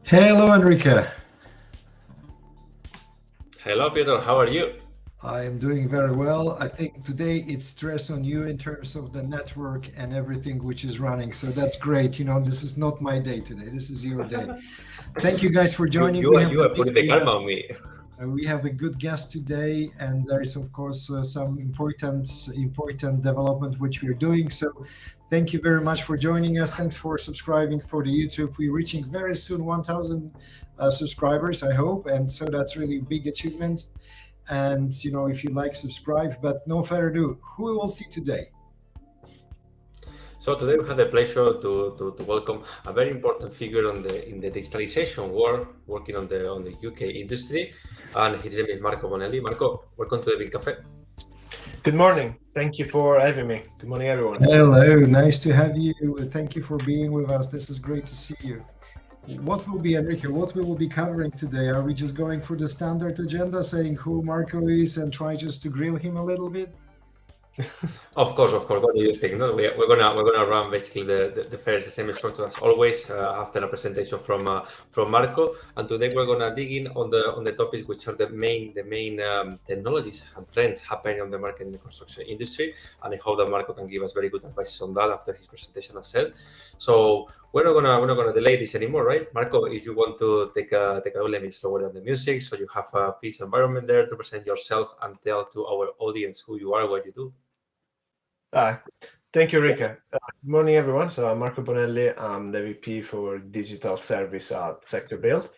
Hello, Enrique. Hello, Peter. How are you? I am doing very well. I think today it's stress on you in terms of the network and everything which is running. So that's great. This is not my day today. This is your day. Thank you guys for You joining. you are you are putting the calm on me. We have a good guest today, and there is of course some important development which we are doing. So thank you very much for joining us. Thanks for subscribing for the YouTube. We're reaching very soon 1,000 subscribers, I hope, and so that's really a big achievement. And if you like, subscribe. But no further ado, who we will see today? So today we have the pleasure to welcome a very important figure in the digitalization world, working on the UK industry, and his name is Marco Bonelli. Marco, welcome to the BIM Cafe. Good morning. Thank you for having me. Good morning, everyone. Hello, nice to have you. Thank you for being with us. This is great to see you. What will be, Enrique, what we will be covering today? Are we just going through the standard agenda, saying who Marco is and try just to grill him a little bit? Of course. What do you think? No, we're gonna run basically the first the same structure as always after a presentation from Marco, and today we're gonna dig in on the topics which are the main technologies and trends happening on the market in the construction industry, and I hope that Marco can give us very good advice on that after his presentation as well. So we're not gonna delay this anymore, right? Marco, if you want to take a let me slow down the music so you have a peace environment there to present yourself and tell to our audience who you are, what you do. Thank you, Rika. Good morning, everyone. So I'm Marco Bonelli. I'm the VP for Digital Service at Sector Build.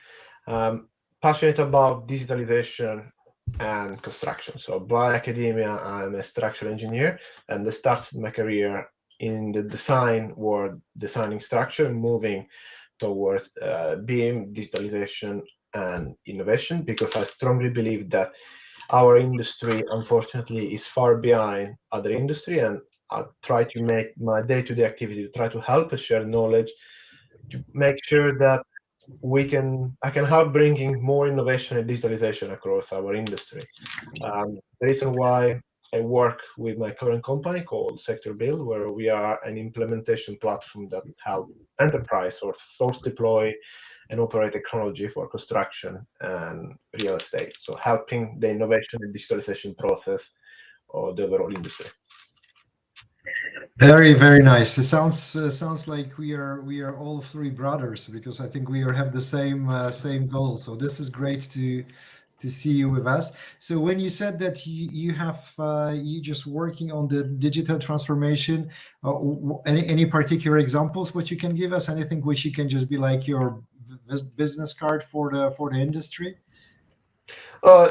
Passionate about digitalization and construction. So by academia, I'm a structural engineer, and I started my career in the design world, designing structure, moving towards BIM, digitalization, and innovation, because I strongly believe that our industry, unfortunately, is far behind other industry, and I try to make my day-to-day activity to try to help us share knowledge to make sure that I can help bringing more innovation and digitalization across our industry. The reason why I work with my current company called Sector Build, where we are an implementation platform that help enterprise or source deploy and operate technology for construction and real estate. So helping the innovation and digitalization process of the overall industry. Very, very nice. It sounds like we are all three brothers because I think we have the same goal. So this is great to see you with us. So when you said that you just working on the digital transformation, any particular examples which you can give us? Anything which you can just be like your business card for the industry?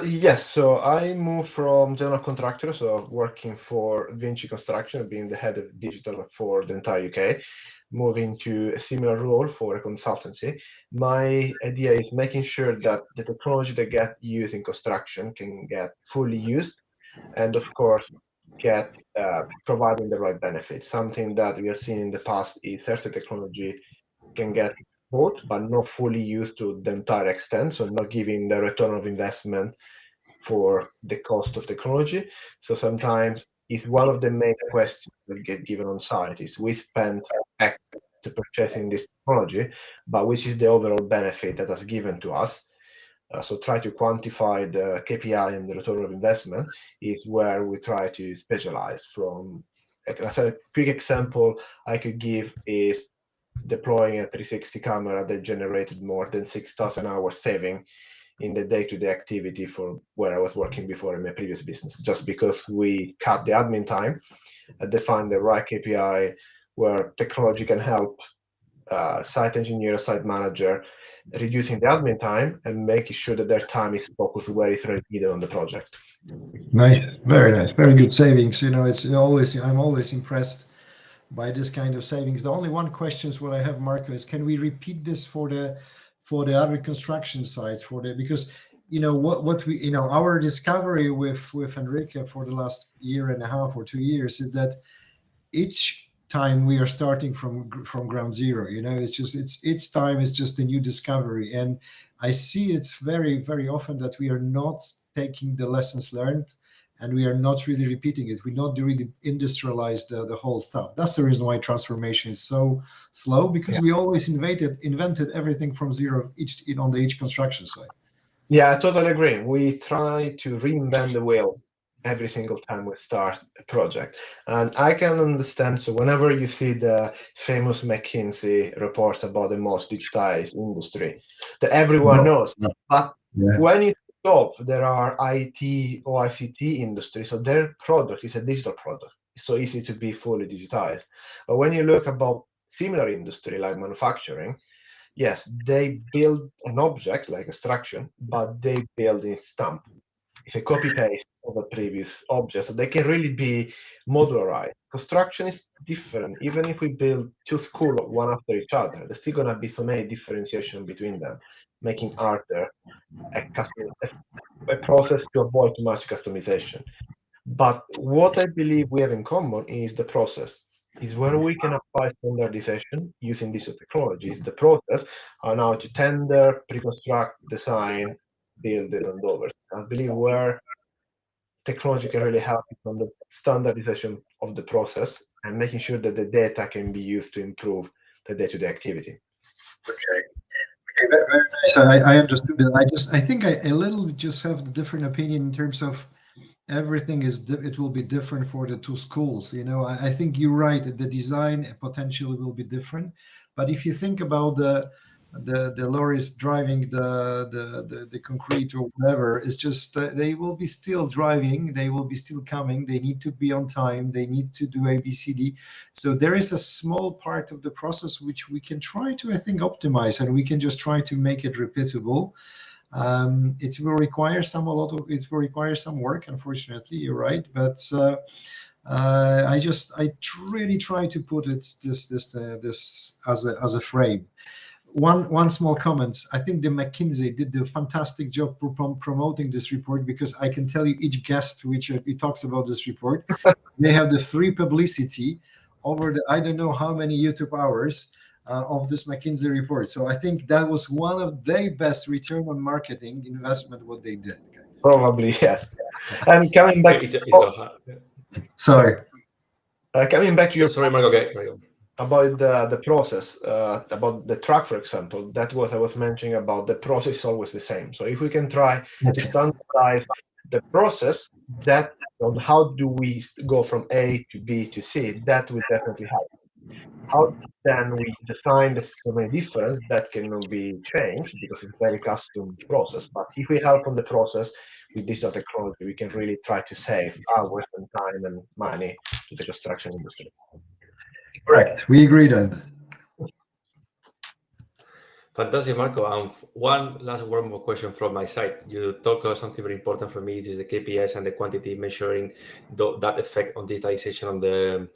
Yes, so I moved from general contractor, so working for Vinci Construction, being the head of digital for the entire UK, moving to a similar role for a consultancy. My idea is making sure that the technology that get used in construction can get fully used, and of course, get providing the right benefits. Something that we have seen in the past is certain technology can get bought but not fully used to the entire extent, so not giving the return of investment for the cost of technology. So sometimes it's one of the main questions that get given on site is we spend X to purchasing this technology, but which is the overall benefit that has given to us? So try to quantify the KPI and the return of investment is where we try to specialize from. A quick example I could give is deploying a 360 camera that generated more than 6,000 hours saving in the day-to-day activity for where I was working before in my previous business, just because we cut the admin time, defined the right KPI where technology can help site engineer, site manager, reducing the admin time and making sure that their time is focused where it's really needed on the project. Nice, very good savings. I'm always impressed by this kind of savings. The only one question is what I have, Marco, is can we repeat this for the other construction sites because what we our discovery with Enrique for the last year and a half or 2 years is that each time we are starting from ground zero. It's each time is just a new discovery, and I see it's very, very often that we are not taking the lessons learned and we are not really repeating it. We're not really industrialized the whole stuff. That's the reason why transformation is so slow, because we always invented everything from zero on each construction site. Yeah, I totally agree. We try to reinvent the wheel every single time we start a project. And I can understand, so whenever you see the famous McKinsey report about the most digitized industry, that everyone knows. But when you stop, there are IT or ICT industry, so their product is a digital product. It's so easy to be fully digitized. But when you look about similar industry like manufacturing, yes, they build an object like a structure, but they build in stamp. It's a copy paste of a previous object, so they can really be modularized. Construction is different. Even if we build two schools one after each other, there's still gonna be so many differentiation between them, making harder a process to avoid too much customization. But what I believe we have in common is the process. Is where we can apply standardization using digital technologies. The process are now to tender, pre-construct, design, build it, and over. I believe where technology can really help is on the standardization of the process and making sure that the data can be used to improve the day-to-day activity. Okay, very nice. I understood it. I think I a little just have a different opinion in terms of everything it will be different for the two schools. I think you're right, the design potentially will be different, but if you think about the lorries driving the concrete or whatever, it's just they will be still driving, they will be still coming, they need to be on time, they need to do ABCD. So there is a small part of the process which we can try to, I think, optimize, and we can just try to make it repeatable. It will require some work, unfortunately, you're right, but I really try to put this as a frame. One small comment. I think the McKinsey did a fantastic job promoting this report, because I can tell you each guest which it talks about this report, they have the free publicity over the I don't know how many YouTube hours of this McKinsey report. So I think that was one of their best return on marketing investment what they did, guys. Probably, yes. And coming back, sorry. Coming back to your sorry, Marco. Okay, about the process, about the truck, for example, that was I was mentioning about the process is always the same. So if we can try to standardize the process, that on how do we go from A to B to C, that will definitely help. How then we design the so many difference that cannot be changed because it's very custom process. But if we help on the process with digital technology, we can really try to save hours and time and money to the construction industry. Correct. We agreed on that. Fantastic, Marco. And one more question from my side. You talk about something very important for me, is the KPIs and the quantity measuring that effect on digitalization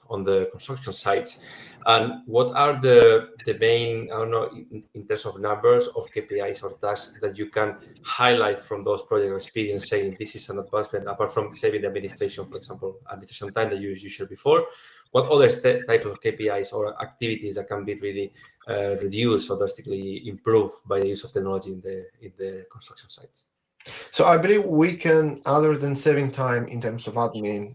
on the construction sites. And what are the main, I don't know, in terms of numbers of KPIs or tasks that you can highlight from those project experience, saying this is an advancement, apart from saving the administration, for example, administration time that you shared before? What other type of KPIs or activities that can be really reduced or drastically improved by the use of technology in the construction sites? So I believe we can, other than saving time in terms of admin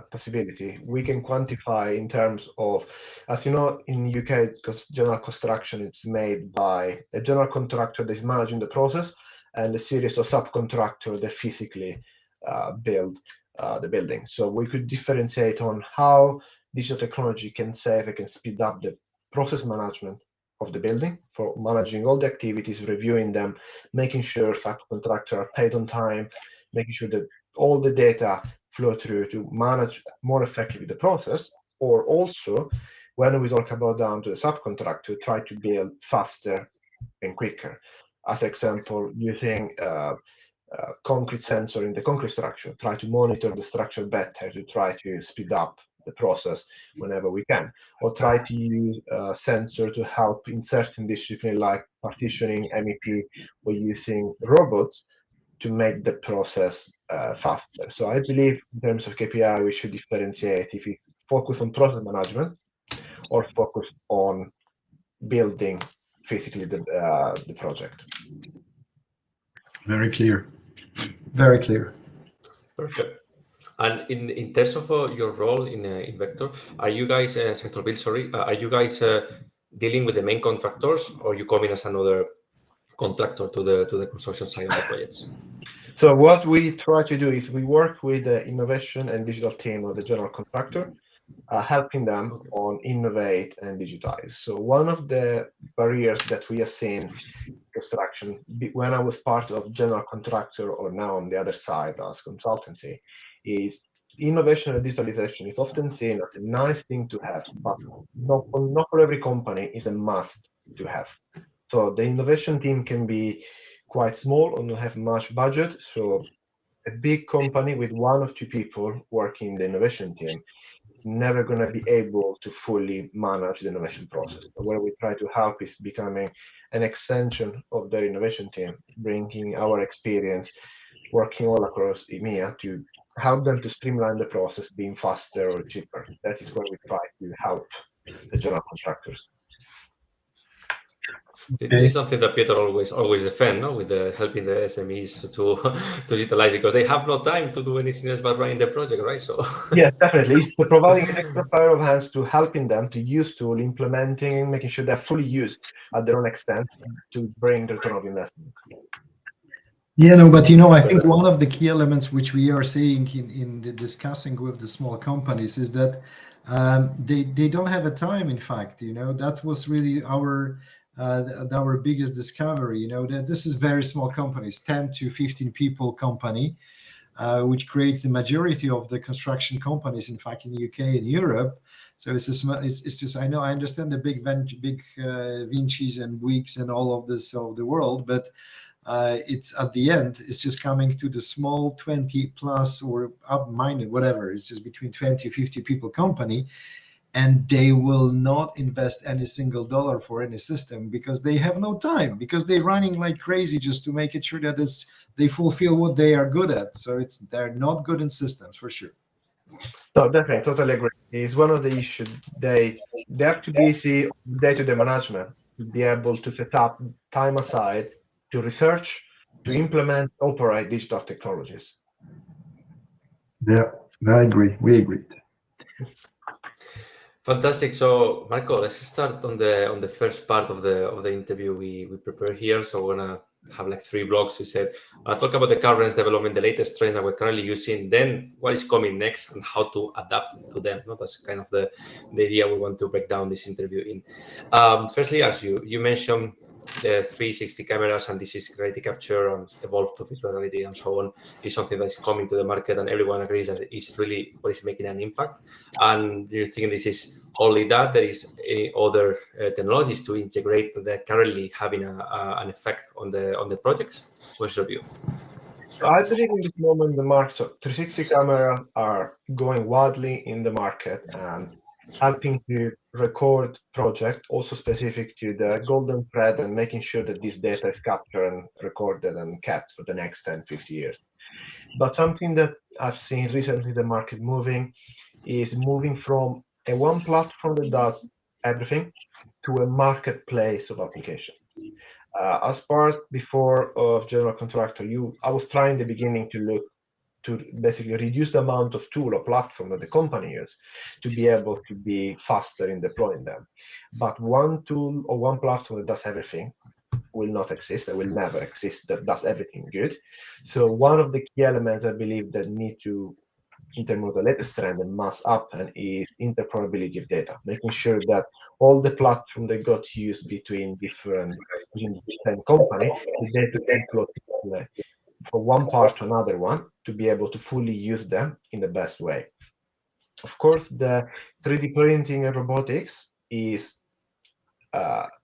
possibility, we can quantify in terms of, as you know, in UK, because general construction is made by a general contractor that is managing the process and a series of subcontractors that physically build the building. So we could differentiate on how digital technology can save and can speed up the process management of the building for managing all the activities, reviewing them, making sure subcontractors are paid on time, making sure that all the data flow through to manage more effectively the process, or also when we talk about down to the subcontractor, try to build faster and quicker. As example, using concrete sensor in the concrete structure, try to monitor the structure better to try to speed up the process whenever we can, or try to use sensor to help in certain discipline like partitioning, MEP, or using robots to make the process faster. So I believe in terms of KPI, we should differentiate if we focus on process management or focus on building physically the project. Very clear. Very clear. Perfect. And in terms of your role in Vector, are you guys Sector Build? Sorry, are you guys dealing with the main contractors, or you come in as another contractor to the construction side of the projects? So what we try to do is we work with the innovation and digital team of the general contractor, helping them on innovate and digitize. So one of the barriers that we have seen in construction, when I was part of general contractor or now on the other side as consultancy, is innovation and digitalization is often seen as a nice thing to have, but not for every company is a must to have. So the innovation team can be quite small or not have much budget. So a big company with 1 or 2 people working in the innovation team is never going to be able to fully manage the innovation process. So what we try to help is becoming an extension of their innovation team, bringing our experience, working all across EMEA to help them to streamline the process, being faster or cheaper. That is where we try to help the general contractors. This is something that Peter always defend, no? With helping the SMEs to digitalize, because they have no time to do anything else but running the project, right? So yeah, definitely, it's providing an extra pair of hands to helping them to use tool, implementing, making sure they're fully used at their own extent to bring the return of investment. Yeah, no, but I think one of the key elements which we are seeing in the discussing with the small companies is that they don't have a time. In fact, that was really our biggest discovery. That this is very small companies, 10 to 15 people company, which creates the majority of the construction companies. In fact, in the UK and Europe. So it's just I understand the big Vincis and Weeks and all of this of the world, but it's at the end, it's just coming to the small 20 plus or up minded, whatever. It's just between 20, 50 people company. And they will not invest any single dollar for any system because they have no time, because they're running like crazy just to make it sure that they fulfill what they are good at. So they're not good in systems for sure. No, definitely, totally agree. It's one of the issues. They are too busy day-to-day management to be able to set up time aside to research, to implement, operate digital technologies. Yeah, I agree. We agreed. Fantastic. So Marco, let's start on the first part of the interview we prepared here. So we're gonna have like 3 blocks. We said talk about the current development, the latest trends that we're currently using, then what is coming next and how to adapt to them. No, that's kind of the idea we want to break down this interview in. Firstly, as you mentioned, the 360 cameras and this is reality capture and evolved to virtual reality and so on is something that is coming to the market, and everyone agrees that it's really what is making an impact. And you think this is only that there is any other technologies to integrate that currently having an effect on the projects? What's your view? I believe in this moment the market, so 360 cameras are going widely in the market and helping to record project, also specific to the golden thread and making sure that this data is captured and recorded and kept for the next 10, 50 years. But something that I've seen recently the market moving is moving from a one platform that does everything to a marketplace of application. As part before of general contractor, I was trying in the beginning to look to basically reduce the amount of tool or platform that the company use to be able to be faster in deploying them. But one tool or one platform that does everything will not exist. It will never exist that does everything good. So one of the key elements I believe that need to in terms of the latest trend and must happen is interoperability of data, making sure that all the platform that got used between different company, the data can flow from one part to another one to be able to fully use them in the best way. Of course, the 3D printing and robotics is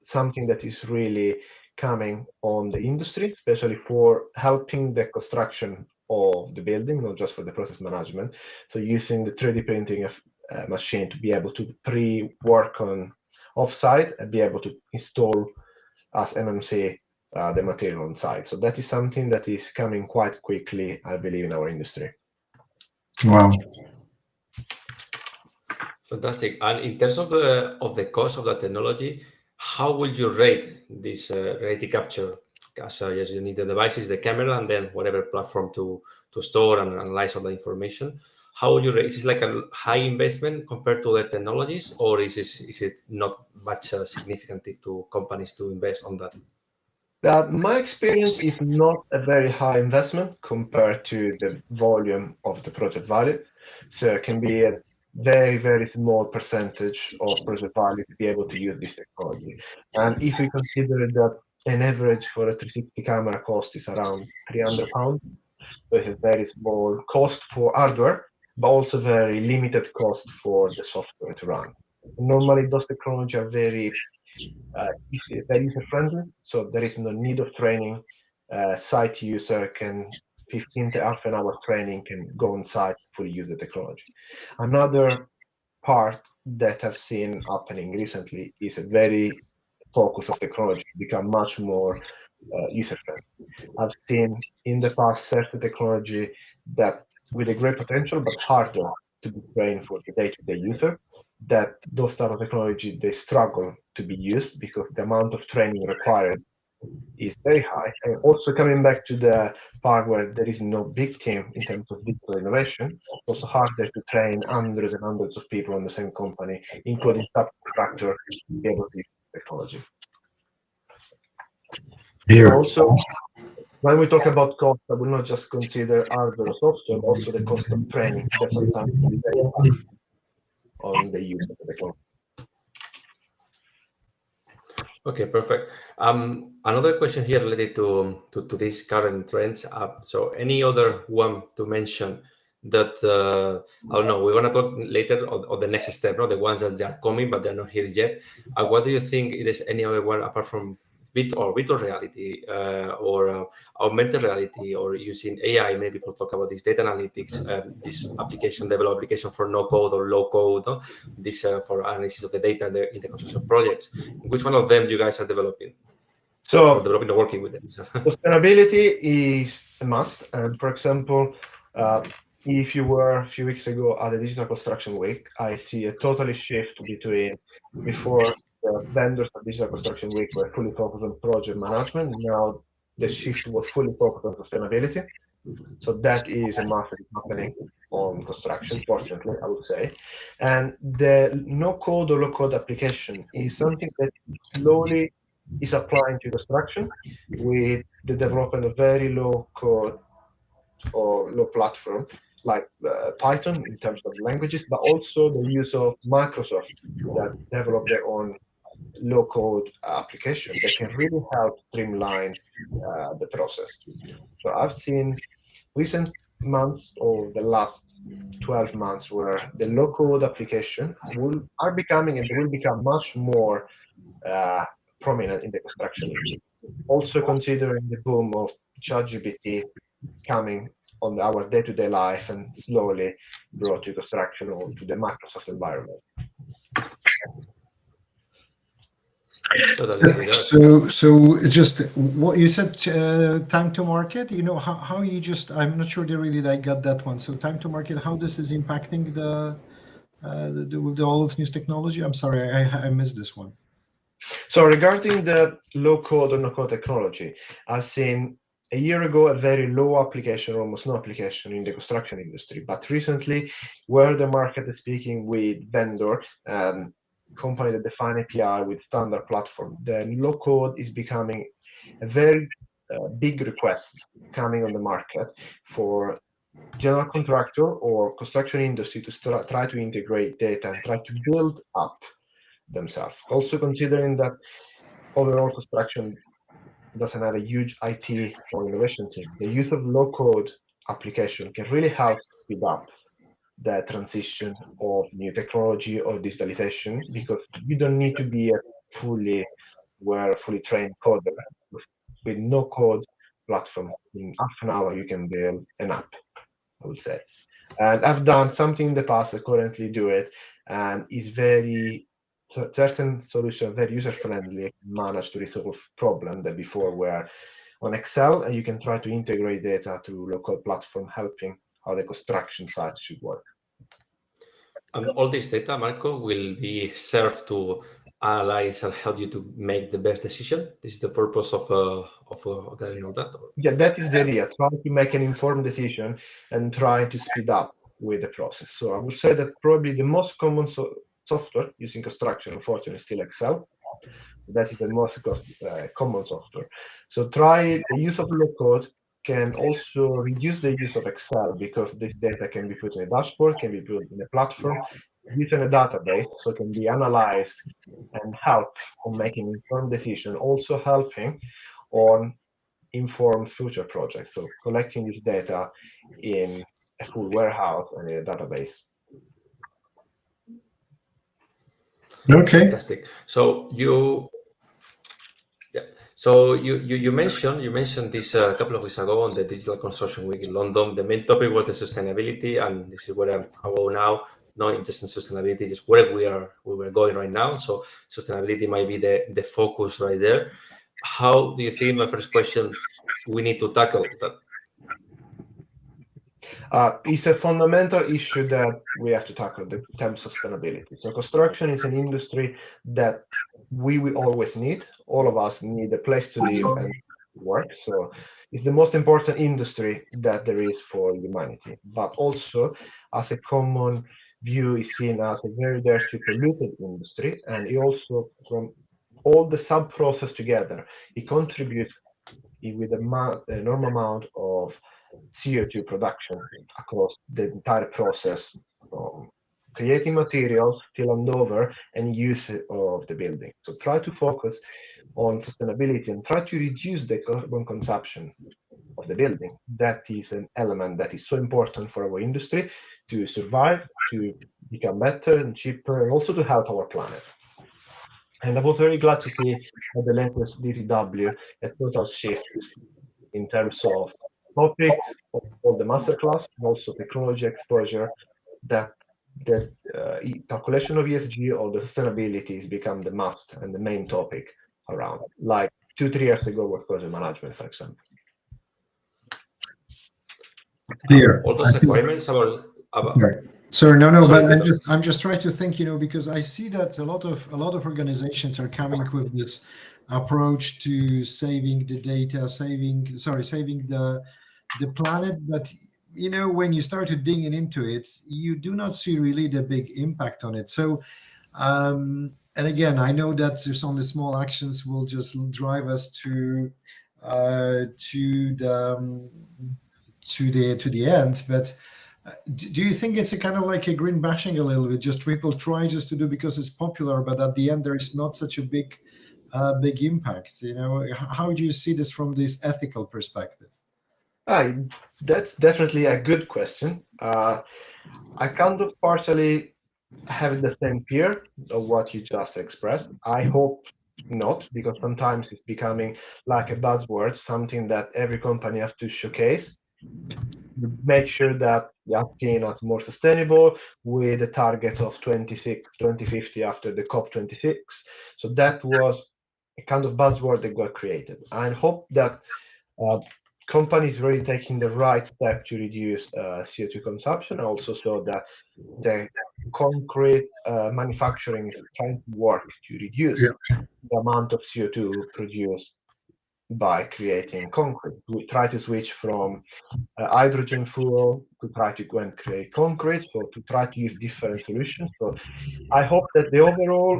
something that is really coming on the industry, especially for helping the construction of the building, not just for the process management. So using the 3D printing machine to be able to pre-work on offsite and be able to install as MMC the material on site. So that is something that is coming quite quickly, I believe, in our industry. Wow. Fantastic. And in terms of the cost of that technology, how would you rate this reality capture? Yes, you need the devices, the camera, and then whatever platform to store and analyze all the information. how would you rate? Is it like a high investment compared to other technologies, or is it not much significant to companies to invest on that? My experience is not a very high investment compared to the volume of the project value. So it can be a very, very small percentage of project value to be able to use this technology. And if we consider that an average for a 360 camera cost is around £300, so it's a very small cost for hardware, but also very limited cost for the software to run. Normally, those technologies are very user-friendly, so there is no need of training. Site user can 15 to half an hour training can go on site to fully use the technology. Another part that I've seen happening recently is a very focus of technology become much more user-friendly. I've seen in the past certain technology that with a great potential but harder to be trained for the day-to-day user, that those type of technology, they struggle to be used because the amount of training required is very high. And also coming back to the part where there is no big team in terms of digital innovation, it's also harder to train hundreds and hundreds of people in the same company, including subcontractors, to be able to use technology. Here. Also, when we talk about cost, I will not just consider hardware or software, but also the cost of training that sometimes can be very high on the use of the technology. Okay, perfect. Another question here related to these current trends. So any other one to mention that, I don't know, we're going to talk later on the next step, the ones that are coming, but they're not here yet. What do you think it is any other one apart from virtual reality or augmented reality, or using AI? Maybe people talk about this data analytics, this develop application for no code or low code, this for analysis of the data in the construction projects. Which one of them you guys are developing? So or developing or working with them? Sustainability is a must. And for example, if you were a few weeks ago at the Digital Construction Week, I see a totally shift between before the vendors at Digital Construction Week were fully focused on project management. Now the shift was fully focused on sustainability. So that is a massive happening on construction, fortunately, I would say. And the no-code or low-code application is something that slowly is applying to construction with the development of very low-code or low platform like Python in terms of languages, but also the use of Microsoft that develop their own low-code application that can really help streamline the process. So I've seen recent months or the last 12 months where the low-code application are becoming and will become much more prominent in the construction industry. Also considering the boom of ChatGPT coming on our day-to-day life and slowly brought to construction or to the Microsoft environment. So just what you said, time to market, how you just, I'm not sure they really got that one. So time to market, how this is impacting with all of this technology? I'm sorry, I missed this one. So regarding the low-code or no-code technology, I've seen a year ago a very low application, almost no application in the construction industry. But recently, where the market is speaking with vendor company that define API with standard platform, the low-code is becoming a very big request coming on the market for general contractor or construction industry to try to integrate data and try to build up themselves. Also considering that overall construction doesn't have a huge IT or innovation team, the use of low-code application can really help speed up the transition of new technology or digitalization, because you don't need to be a fully trained coder. With no-code platform, in half an hour you can build an app, I would say. And I've done something in the past, I currently do it, and it's very certain solution, very user-friendly, managed to resolve problems that before were on Excel, and you can try to integrate data to local platform, helping how the construction site should work. And all this data, Marco, will be served to analyze and help you to make the best decision. This is the purpose of that. Yeah, that is the idea. Try to make an informed decision and try to speed up with the process. So I would say that probably the most common software using construction, unfortunately, is still Excel. That is the most common software. So try the use of low code can also reduce the use of Excel, because this data can be put in a dashboard, can be put in a platform, used in a database, so can be analyzed and help on making informed decision, also helping on informed future projects. So collecting this data in a full warehouse and in a database. Okay. Fantastic. So you mentioned this a couple of weeks ago on the Digital Construction Week in London. The main topic was the sustainability, and this is where I go now. Not just in sustainability, just where we were going right now. So sustainability might be the focus right there. How do you think, my first question, we need to tackle that? It's a fundamental issue that we have to tackle in terms of sustainability. So construction is an industry that we will always need. All of us need a place to live and work. So it's the most important industry that there is for humanity. But also, as a common view, is seen as a very dirty, polluted industry. And it also, from all the sub-process together, it contributes with an enormous amount of CO2 production across the entire process, from creating materials till handover and use of the building. So try to focus on sustainability and try to reduce the carbon consumption of the building. That is an element that is so important for our industry to survive, to become better and cheaper, and also to help our planet. And I was very glad to see at the latest DTW a total shift in terms of topic of all the masterclass, and also technology exposure, that calculation of ESG or the sustainability has become the must and the main topic around. Like 2-3 years ago was project management, for example. Clear. All those requirements about Sorry, no, Sorry, but I'm just trying to think, because I see that a lot of organizations are coming with this approach to saving the data, saving the planet, but when you started digging into it, you do not see really the big impact on it. So and again, I know that there's only small actions will just drive us to the end, but do you think it's a kind of like a green bashing a little bit? Just people try just to do because it's popular, but at the end there is not such a big impact. How do you see this from this ethical perspective? That's definitely a good question. I kind of partially have the same fear of what you just expressed. I hope not, because sometimes it's becoming like a buzzword, something that every company has to showcase. Make sure that you are seen as more sustainable with a target of 2050 after the COP26. So that was a kind of buzzword that got created. I hope that companies really taking the right step to reduce CO2 consumption, also so that the concrete manufacturing is trying to work to reduce the amount of CO2 produced by creating concrete. We try to switch from hydrogen fuel to try to go and create concrete, so to try to use different solutions. So I hope that the overall,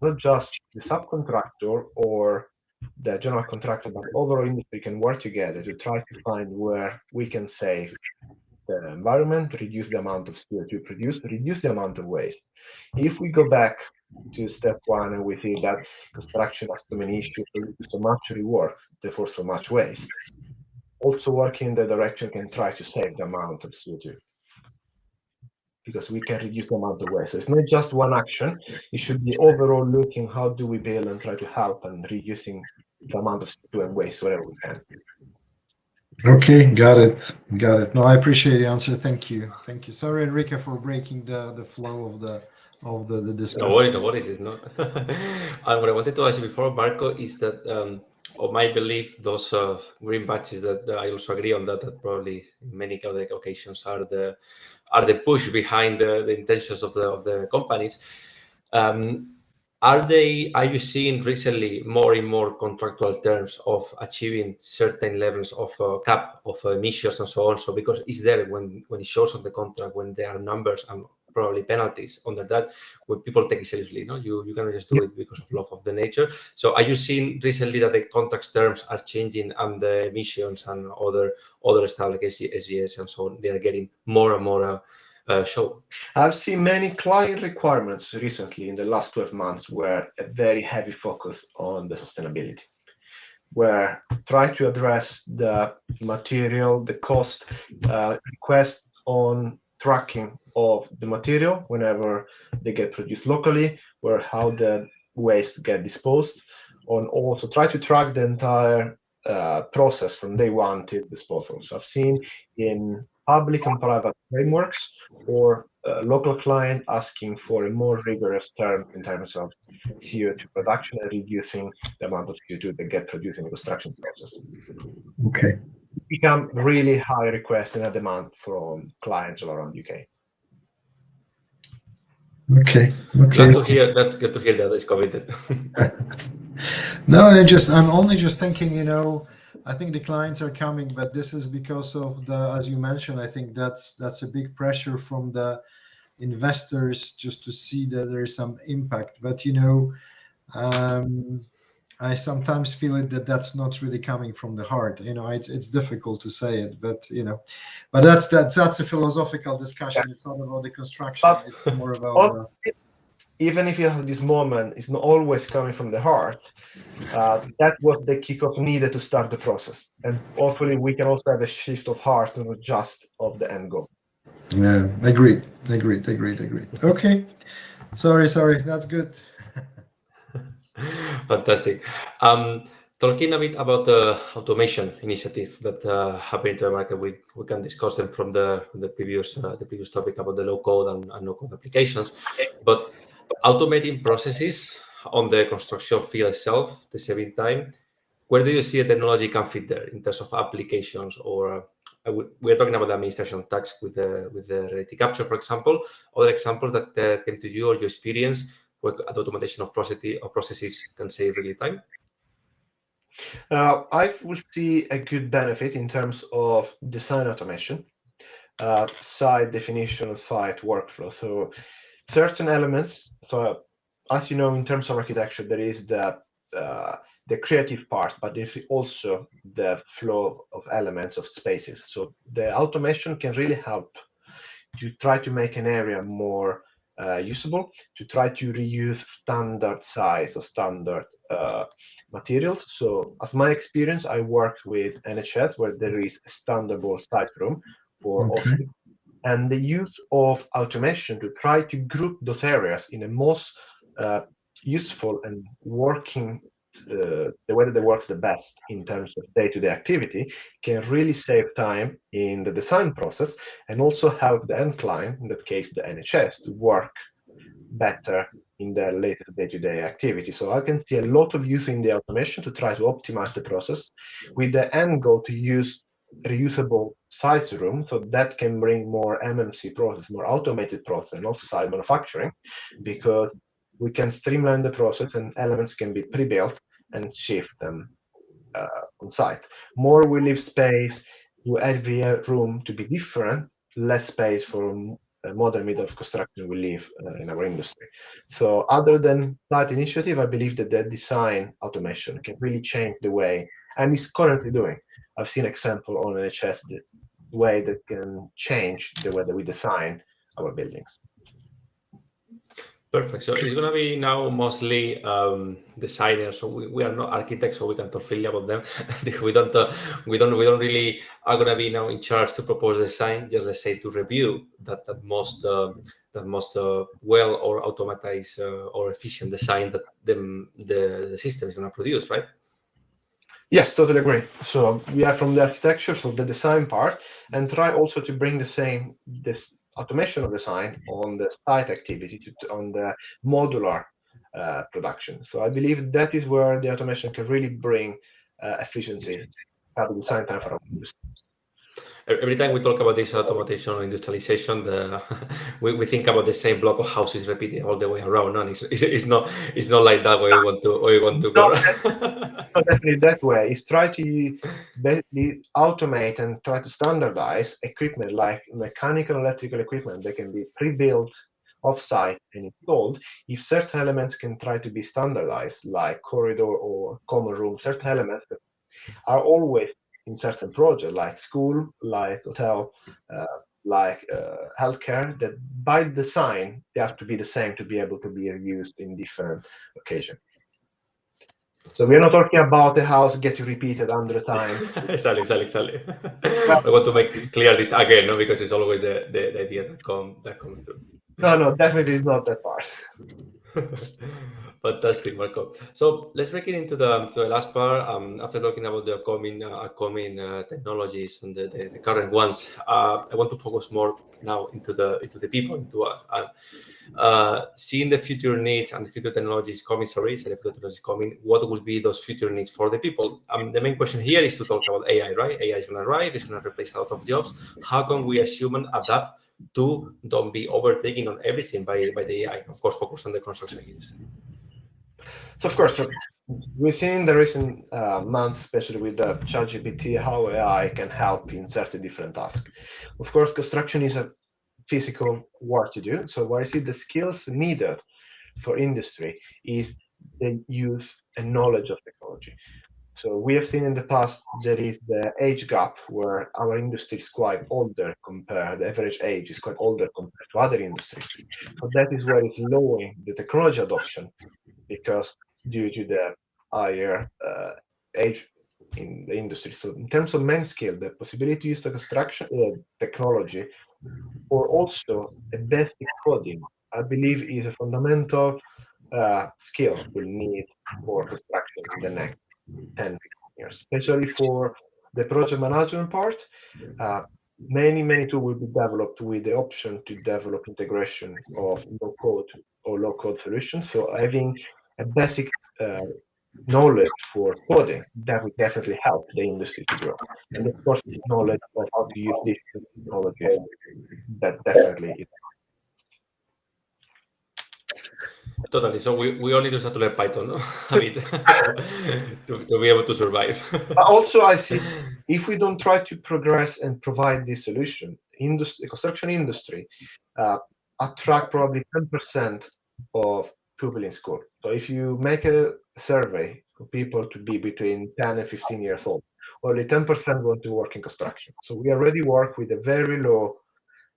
not just the subcontractor or the general contractor, but overall industry can work together to try to find where we can save the environment, reduce the amount of CO2 produced, reduce the amount of waste. If we go back to step one and we see that construction has so many issues, so much rework, therefore so much waste, also working in the direction can try to save the amount of CO2, because we can reduce the amount of waste. So it's not just one action, it should be overall looking how do we build and try to help and reducing the amount of CO2 and waste wherever we can. Okay, got it. No, I appreciate the answer. Thank you. Sorry, Enrique, for breaking the flow of the discussion. No worries, it's not. And what I wanted to ask you before, Marco, is that of my belief, those green badges that I also agree on that probably in many other occasions are the push behind the intentions of the companies. Are you seeing recently more and more contractual terms of achieving certain levels of cap of emissions and so on? So because it's there when it shows on the contract, when there are numbers and probably penalties under that, when people take it seriously, you cannot just do it because of love of the nature. So are you seeing recently that the contract terms are changing and the emissions and other stuff like SGS and so on, they are getting more and more show? I've seen many client requirements recently in the last 12 months where a very heavy focus on the sustainability, where try to address the material, the cost, request on tracking of the material whenever they get produced locally, where how the waste get disposed, on also try to track the entire process from day one to disposal. So I've seen in public and private frameworks or local client asking for a more rigorous term in terms of CO2 production and reducing the amount of CO2 that get produced in the construction process. Okay. Become really high request and a demand from clients all around UK. Okay. Glad to hear that it's committed. No, I'm only just thinking, I think the clients are coming, but this is because of as you mentioned, I think that's a big pressure from the investors just to see that there is some impact. But I sometimes feel that's not really coming from the heart. It's difficult to say it, but but that's a philosophical discussion. It's not about the construction. It's more about. Even if you have this moment, it's not always coming from the heart. That was the kickoff needed to start the process, and hopefully we can also have a shift of heart, not just of the end goal. Yeah, agreed. Okay, sorry, that's good. Fantastic. Talking a bit about the automation initiative that happened to the market, we can discuss them from the previous topic about the low code and no code applications. But automating processes on the construction field itself, the saving time, where do you see the technology can fit there in terms of applications? Or we're talking about the administration tax with the reality capture, for example. Other examples that came to you or your experience where the automation of processes can save really time? I would see a good benefit in terms of design automation, site definition, site workflow. So certain elements. So as you know, in terms of architecture, there is the creative part, but there's also the flow of elements of spaces. So the automation can really help to try to make an area more usable, to try to reuse standard size or standard materials. So as my experience, I worked with NHS where there is a standardable site room for hospital, and the use of automation to try to group those areas in a most useful and working the way that it works the best in terms of day-to-day activity can really save time in the design process and also help the end client, in that case the NHS, to work better in their latest day-to-day activity. So I can see a lot of using the automation to try to optimize the process with the end goal to use reusable size room, so that can bring more MMC process, more automated process and off-site manufacturing, because we can streamline the process and elements can be pre-built and shift them on site. More we leave space to every room to be different, less space for a modern method of construction we live in our industry. So other than that initiative, I believe that the design automation can really change the way, and is currently doing. I've seen example on NHS the way that can change the way that we design our buildings. Perfect. So it's going to be now mostly designers. So we are not architects, so we can talk freely about them. we don't really are going to be now in charge to propose design. Just let's say to review that most well or automatized or efficient design that the system is going to produce, right? Yes, totally agree. So we are from the architecture, so the design part, and try also to bring this automation of design on the site activity, on the modular production. So I believe that is where the automation can really bring efficiency at the design time for our users. every time we talk about this automation or industrialization, we think about the same block of houses repeated all the way around. No, it's not like that where we want to go. Not definitely that way. It's try to basically automate and try to standardize equipment like mechanical and electrical equipment that can be pre-built off-site and installed. If certain elements can try to be standardized, like corridor or common room, certain elements that are always in certain projects, like school, like hotel, like healthcare, that by design they have to be the same to be able to be used in different occasions. So we're not talking about the house getting repeated 100 times. Exactly. I want to make clear this again, no, because it's always the idea that comes through. No, definitely is not that part. Fantastic, Marco. So let's break it into the last part. After talking about the upcoming technologies and the current ones, I want to focus more now into the people, into us, and seeing the future needs and the future technologies coming. What will be those future needs for the people? The main question here is to talk about AI, right? AI is going to arrive. It's going to replace a lot of jobs. How can we as humans adapt to don't be overtaken on everything by the AI? Of course, focus on the construction industry. So of course, we've seen in the recent months, especially with the ChatGPT, how AI can help in certain different tasks. Of course, construction is a physical work to do. So what I see the skills needed for industry is the use and knowledge of technology. So we have seen in the past there is the age gap where our industry is quite older compared, the average age is quite older compared to other industries. So that is where it's lowering the technology adoption, because due to the higher age in the industry. So in terms of main skill, the possibility to use the construction technology, or also a basic coding, I believe is a fundamental skill we'll need for construction in the next 10, 15 years, especially for the project management part. Many tools will be developed with the option to develop integration of no code or low code solutions. So having a basic knowledge for coding, that would definitely help the industry to grow. And of course, knowledge of how to use this technology, that definitely is. Totally. So we all need to start to learn Python, no? A bit to be able to survive. But also, I see if we don't try to progress and provide this solution, the construction industry attract probably 10% of people in school. So if you make a survey for people to be between 10 and 15 years old, only 10% want to work in construction. So we already work with a very low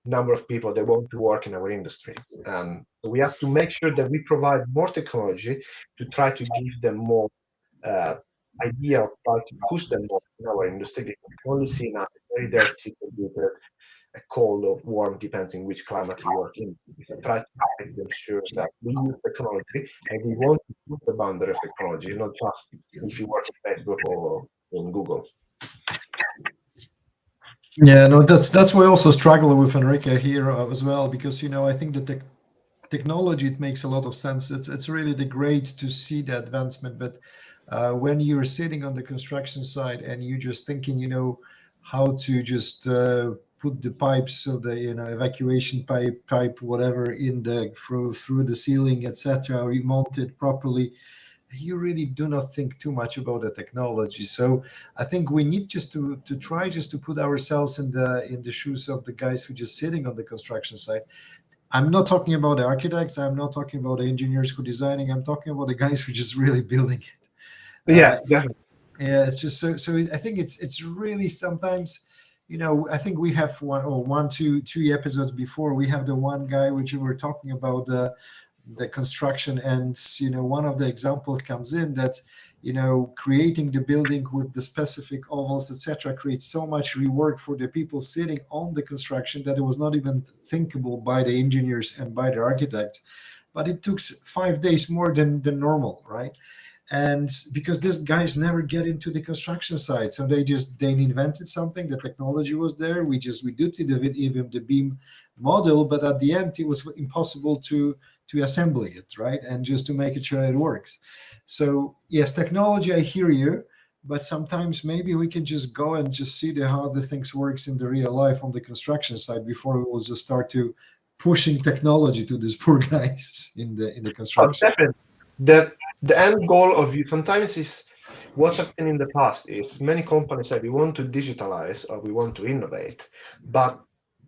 number of people that want to work in our industry. And we have to make sure that we provide more technology to try to give them more idea of how to push them more in our industry, because we only see now very dirty, polluted, a cold or warm, depends in which climate you work in. We try to make them sure that we use technology and we want to put the boundary of technology, not just if you work on Facebook or on Google. Yeah, no, that's why I also struggle with Enrique here as well, because I think the technology, it makes a lot of sense. It's really great to see the advancement, but when you're sitting on the construction side and you're just thinking, how to just put the pipes of the evacuation pipe whatever in through the ceiling, etc., or you mount it properly, you really do not think too much about the technology. So I think we need just to try just to put ourselves in the shoes of the guys who are just sitting on the construction site. I'm not talking about the architects. I'm not talking about the engineers who are designing. I'm talking about the guys who are just really building it. Yes, definitely. Yeah, it's just so I think it's really sometimes, I think we have two episodes before, we have the one guy which we were talking about the construction, and one of the examples comes in that creating the building with the specific ovals, etc., creates so much rework for the people sitting on the construction that it was not even thinkable by the engineers and by the architects. But it took 5 days more than normal, right? And because these guys never get into the construction site, so they invented something. The technology was there. We did even the BIM model, but at the end it was impossible to assemble it, right? And just to make it sure it works. So yes, technology, I hear you, but sometimes maybe we can just go and just see how the things works in the real life on the construction side before we will just start to pushing technology to these poor guys in the construction. Definitely. The end goal of you sometimes is what I've seen in the past is many companies say we want to digitalize or we want to innovate, but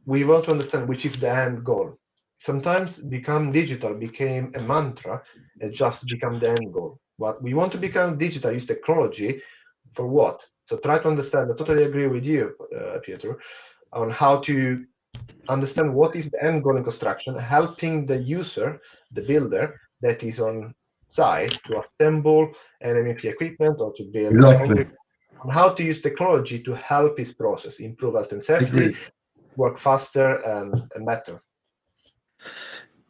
we want to understand which is the end goal. Sometimes become digital became a mantra and just become the end goal. What we want to become digital, use technology for what? So try to understand. I totally agree with you, Pietro, on how to understand what is the end goal in construction, helping the user, the builder that is on site to assemble NMP equipment or to build concrete, on how to use technology to help his process, improve health and safety, Agreed. work faster and better.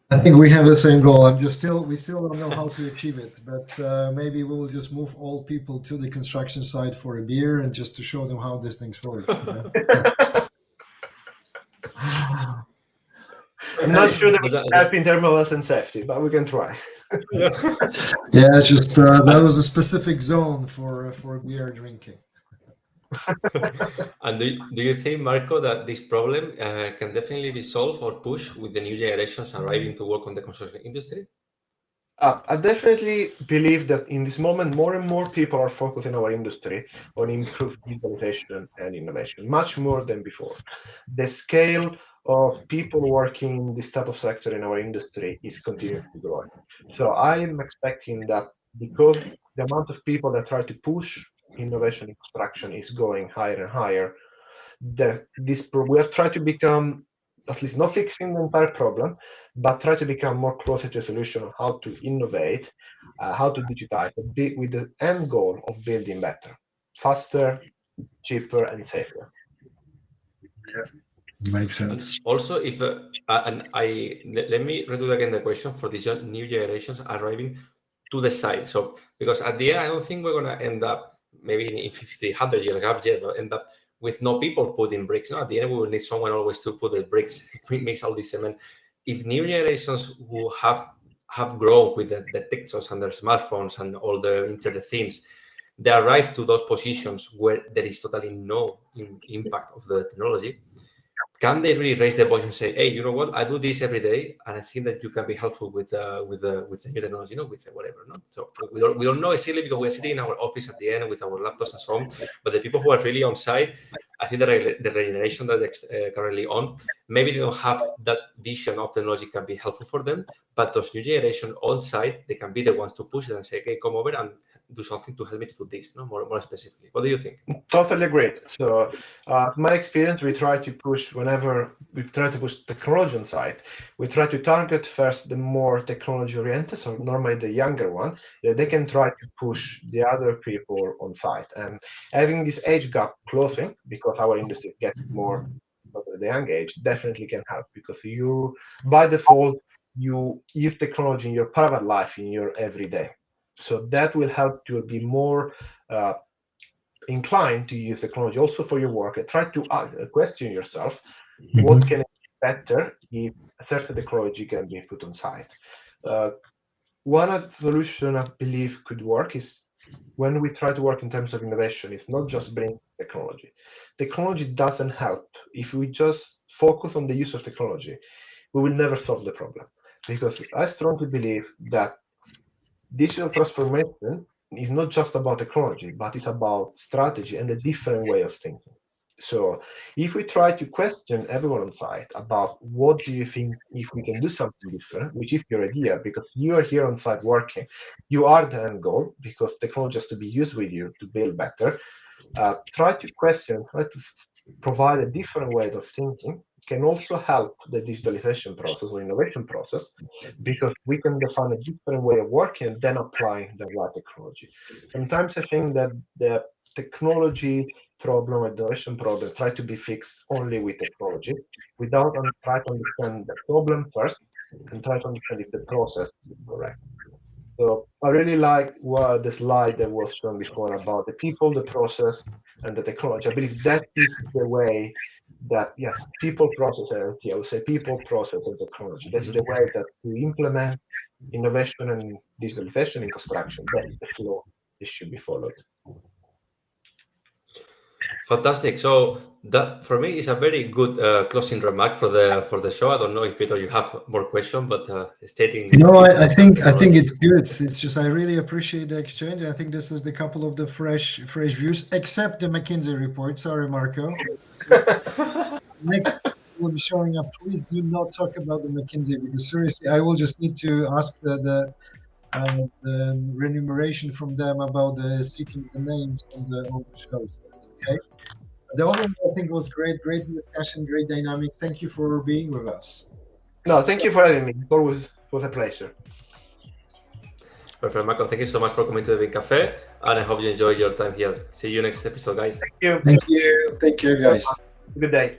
I think we have the same goal. We still don't know how to achieve it, but maybe we'll just move all people to the construction site for a beer and just to show them how this thing works. I'm not sure that we help in terms of health and safety, but we can try. Yeah, just that was a specific zone for beer drinking. And do you think, Marco, that this problem can definitely be solved or pushed with the new generations arriving to work on the construction industry? I definitely believe that in this moment, more and more people are focused in our industry on improved digitalization and innovation, much more than before. The scale of people working in this type of sector in our industry is continuing to grow. So I am expecting that because the amount of people that try to push innovation in construction is going higher and higher, we are trying to become at least not fixing the entire problem, but try to become more closer to a solution on how to innovate, how to digitize, with the end goal of building better, faster, cheaper, and safer. Yeah, makes sense. And also, if let me redo again the question for the new generations arriving to the site. So because at the end, I don't think we're gonna end up maybe in 50, 100 years gap yet, but end up with no people putting bricks. No, at the end, we will need someone always to put the bricks, mix all this cement. If new generations who have grown with the TikToks and their smartphones and all the internet things, they arrive to those positions where there is totally no impact of the technology. Can they really raise their voice and say, "Hey, you know what? I do this every day, and I think that you can be helpful with the new technology, with whatever." No, so we don't know exactly because we're sitting in our office at the end with our laptops and so on. But the people who are really on site, I think the generation that is currently on, maybe they don't have that vision of technology can be helpful for them. But those new generation on site, they can be the ones to push them and say, "Okay, come over and do something to help me to do this." No, more specifically. What do you think? Totally agree. So, my experience, we try to push whenever we try to push technology on site. We try to target first the more technology oriented, so normally the younger one. They can try to push the other people on site, and having this age gap closing because our industry gets more at the young age definitely can help because you by default you use technology in your private life in your everyday. So that will help you be more inclined to use technology also for your work. And try to question yourself, what can it be better if a certain technology can be put on site? One solution I believe could work is when we try to work in terms of innovation, it's not just bring technology. Technology doesn't help. If we just focus on the use of technology, we will never solve the problem. Because I strongly believe that digital transformation is not just about technology, but it's about strategy and a different way of thinking. So if we try to question everyone on site about what do you think if we can do something different, which is your idea, because you are here on site working, you are the end goal because technology has to be used with you to build better. Try to question, try to provide a different way of thinking can also help the digitalization process or innovation process because we can define a different way of working and then applying the right technology. Sometimes I think that the technology problem or innovation problem try to be fixed only with technology without try to understand the problem first and try to understand if the process is correct. So I really like the slide that was shown before about the people, the process, and the technology. I believe that is the way that, yes, people, process, and IT. I would say people, process, and technology. That's the way that we implement innovation and digitalization in construction. That's the flow that should be followed. Fantastic. So that for me is a very good closing remark for the show. I don't know if Peter you have more questions, but stating. I think it's good. It's just I really appreciate the exchange. I think this is the couple of the fresh views, except the McKinsey report. Sorry, Marco. Next will be showing up. Please do not talk about the McKinsey because seriously, I will just need to ask the remuneration from them about the seating the names on the show. So it's okay. The other one I think was great discussion, great dynamics. Thank you for being with us. No, thank you for having me. It was a pleasure. Perfect, Marco. Thank you so much for coming to the BIM Cafe, and I hope you enjoy your time here. See you next episode, guys. Thank you. Thank you. Take care, guys. Good day.